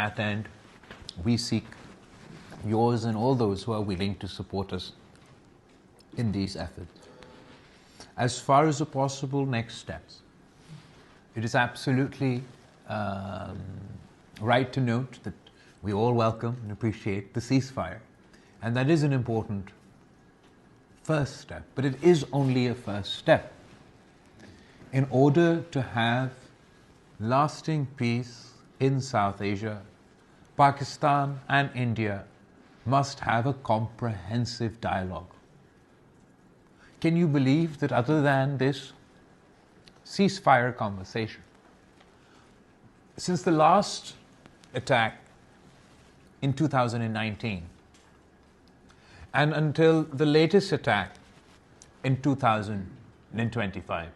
that end, we seek yours and all those who are willing to support us in these efforts. As far as the possible next steps, it is absolutely right to note that we all welcome and appreciate the ceasefire, and that is an important first step, but it is only a first step. In order to have lasting peace in South Asia, Pakistan and India must have a comprehensive dialogue. Can you believe that other than this ceasefire conversation, since the last attack in 2019 and until the latest attack in 2025,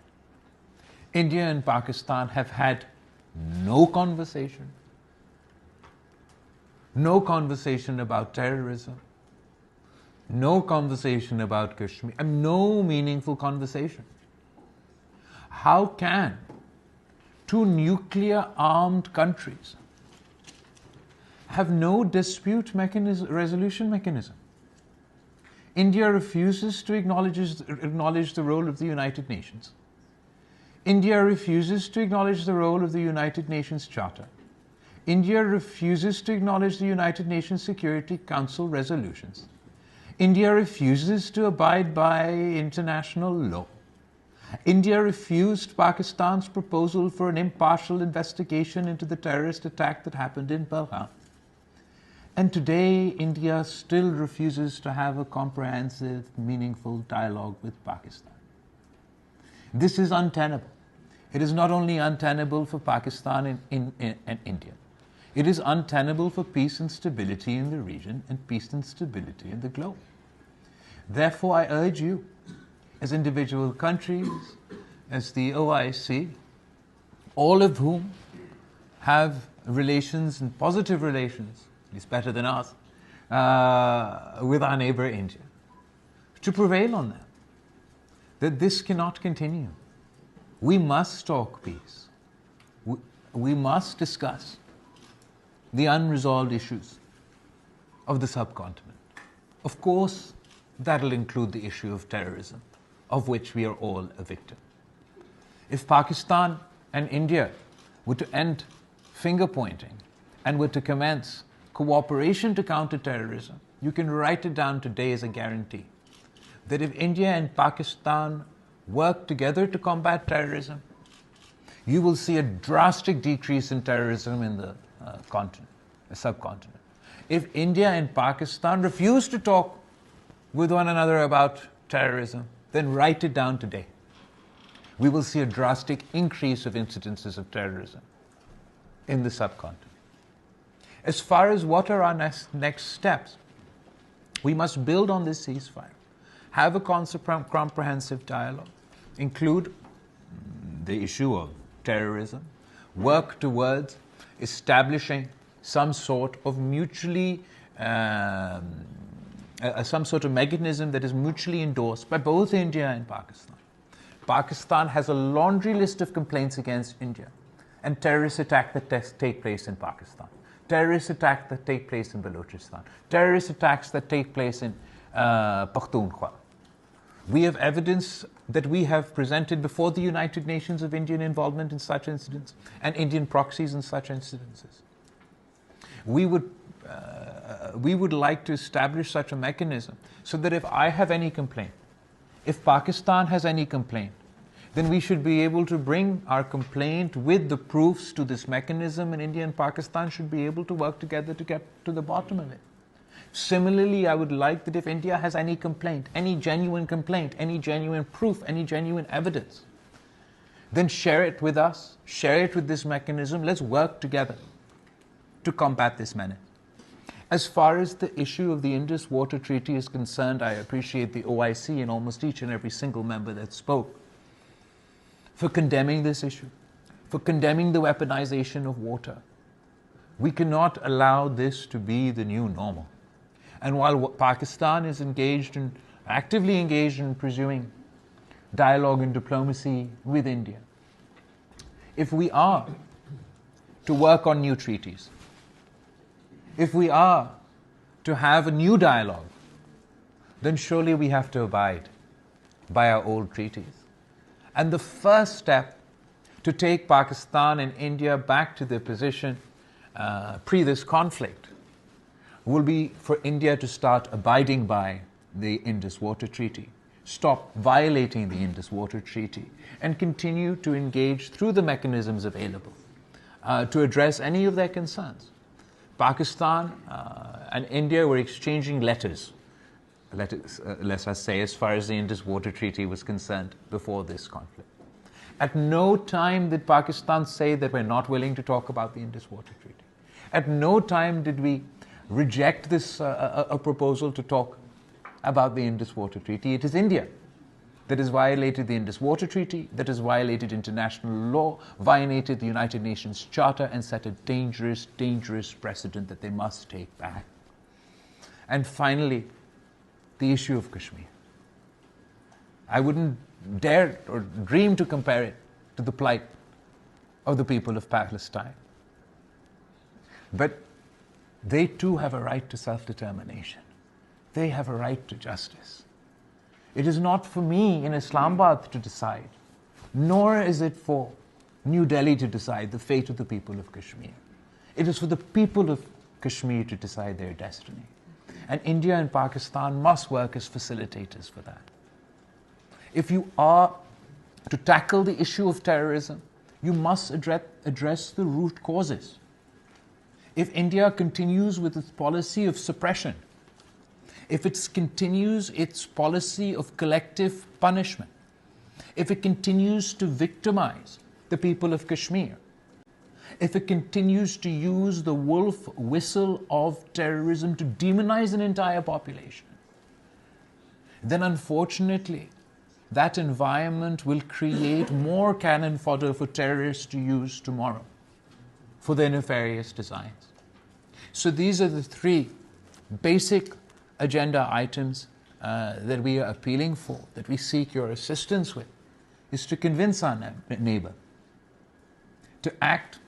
India and Pakistan have had no conversation about terrorism, no conversation about Kashmir, and no meaningful conversation. How can two nuclear-armed countries have no dispute resolution mechanism? India refuses to acknowledge the role of the United Nations. India refuses to acknowledge the role of the United Nations Charter. India refuses to acknowledge the United Nations Security Council resolutions. India refuses to abide by international law. India refused Pakistan's proposal for an impartial investigation into the terrorist attack that happened in Bilawal. And today, India still refuses to have a comprehensive, meaningful dialogue with Pakistan. This is untenable. It is not only untenable for Pakistan and India. It is untenable for peace and stability in the region and peace and stability in the globe. Therefore, I urge you, as individual countries, as the OIC, all of whom have relations and positive relations, at least better than us, with our neighbor India, to prevail on them, that this cannot continue. We must talk peace. We must discuss the unresolved issues of the subcontinent. Of course, that'll include the issue of terrorism, of which we are all a victim. If Pakistan and India were to end finger-pointing and were to commence cooperation to counter terrorism, you can write it down today as a guarantee that if India and Pakistan work together to combat terrorism, you will see a drastic decrease in terrorism in the subcontinent. If India and Pakistan refuse to talk with one another about terrorism, then write it down today. We will see a drastic increase of incidences of terrorism in the subcontinent. As far as what are our next steps, we must build on this ceasefire, have a comprehensive dialogue, include the issue of terrorism, work towards establishing some sort of some sort of mechanism that is mutually endorsed by both India and Pakistan. Pakistan has a laundry list of complaints against India and terrorist attacks that take place in Pakistan, terrorist attacks that take place in Balochistan, terrorist attacks that take place in Pakhtunkhwa. We have evidence that we have presented before the United Nations of Indian involvement in such incidents and Indian proxies in such incidences. We would like to establish such a mechanism so that if I have any complaint, if Pakistan has any complaint, then we should be able to bring our complaint with the proofs to this mechanism, and India and Pakistan should be able to work together to get to the bottom of it. Similarly, I would like that if India has any complaint, any genuine proof, any genuine evidence, then share it with us, share it with this mechanism. Let's work together to combat this menace. As far as the issue of the Indus Water Treaty is concerned, I appreciate the OIC and almost each and every single member that spoke for condemning this issue, for condemning the weaponization of water. We cannot allow this to be the new normal. And while Pakistan is actively engaged in pursuing dialogue and diplomacy with India, if we are to work on new treaties, if we are to have a new dialogue, then surely we have to abide by our old treaties. And the first step to take Pakistan and India back to their position pre this conflict will be for India to start abiding by the Indus Water Treaty, stop violating the Indus Water Treaty, and continue to engage through the mechanisms available to address any of their concerns. Pakistan and India were exchanging letters, let us say, as far as the Indus Water Treaty was concerned before this conflict. At no time did Pakistan say that we're not willing to talk about the Indus Water Treaty. At no time did we reject this a proposal to talk about the Indus Water Treaty. It is India that has violated the Indus Water Treaty, that has violated international law, violated the United Nations Charter, and set a dangerous, dangerous precedent that they must take back. And finally, the issue of Kashmir. I wouldn't dare or dream to compare it to the plight of the people of Palestine. But they too have a right to self-determination. They have a right to justice. It is not for me in Islamabad to decide, nor is it for New Delhi to decide the fate of the people of Kashmir. It is for the people of Kashmir to decide their destiny. And India and Pakistan must work as facilitators for that. If you are to tackle the issue of terrorism, you must address the root causes. If India continues with its policy of suppression, if it continues its policy of collective punishment, if it continues to victimize the people of Kashmir, if it continues to use the wolf whistle of terrorism to demonize an entire population, then unfortunately, that environment will create more cannon fodder for terrorists to use tomorrow for their nefarious designs. So these are the three basic agenda items that we are appealing for, that we seek your assistance with, is to convince our neighbor to act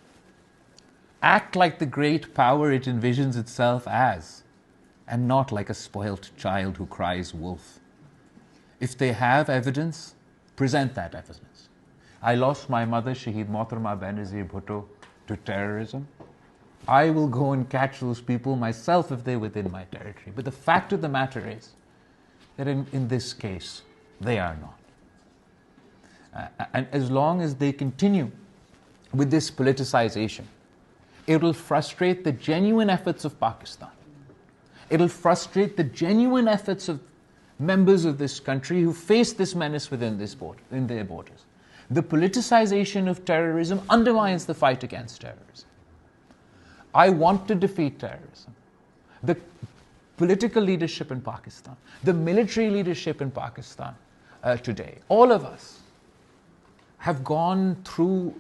like the great power it envisions itself as, and not like a spoilt child who cries wolf. If they have evidence, present that evidence. I lost my mother, Shaheed Mohtarama Benazir Bhutto, to terrorism. I will go and catch those people myself if they're within my territory. But the fact of the matter is that in this case, they are not. And as long as they continue with this politicization, it will frustrate the genuine efforts of Pakistan. It will frustrate the genuine efforts of members of this country who face this menace within their borders. The politicization of terrorism undermines the fight against terrorism. I want to defeat terrorism. The political leadership in Pakistan, the military leadership in Pakistan today, all of us have gone through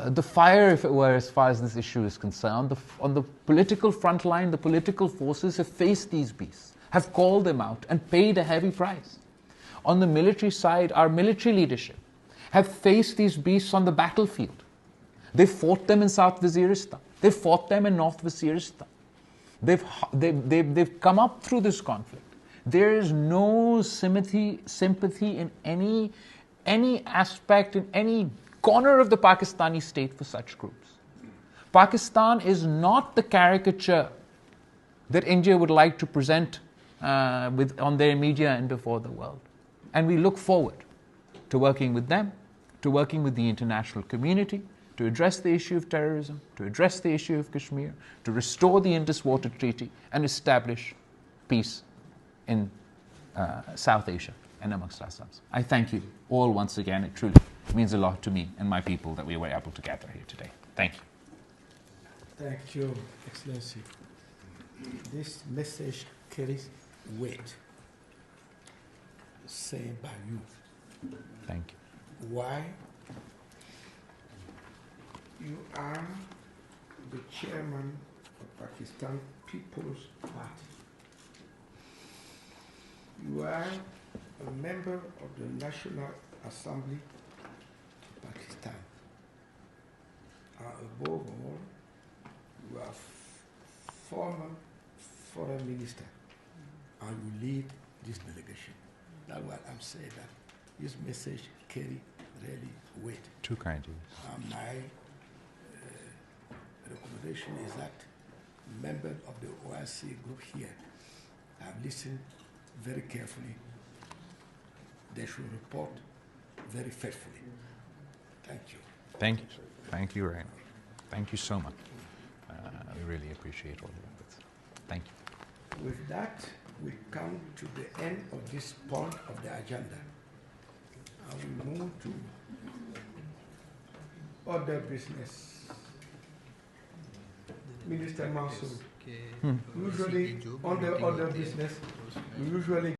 the fire, if it were, as far as this issue is concerned. On the political front line, the political forces have faced these beasts, have called them out and paid a heavy price. On the military side, our military leadership have faced these beasts on the battlefield. They fought them in South Waziristan. They fought them in North Waziristan. They've come up through this conflict. There is no sympathy in any aspect, in any corner of the Pakistani state for such groups. Pakistan is not the caricature that India would like to present on their media and before the world. And we look forward to working with them, to working with the international community, to address the issue of terrorism, to address the issue of Kashmir, to restore the Indus Water Treaty and establish peace in South Asia and amongst ourselves. I thank you all once again. It truly means a lot to me and my people that we were able to gather here today. Thank you. Thank you, Excellency. This message carries weight, said by you. Thank you. Why? You are the chairman of Pakistan People's Party. You are a member of the National Assembly of Pakistan. And above all, you are former foreign minister, and you lead this delegation. That's why I'm saying that this message carry really weight. Too kind. My recommendation is that members of the OIC group here have listened very carefully. They should report very faithfully. Thank you. Thank you. Thank you very much. Thank you so much. We really appreciate all your efforts. Thank you. With that, we come to the end of this point of the agenda. And we move to other business. Minister Mansour, usually on the other business, we usually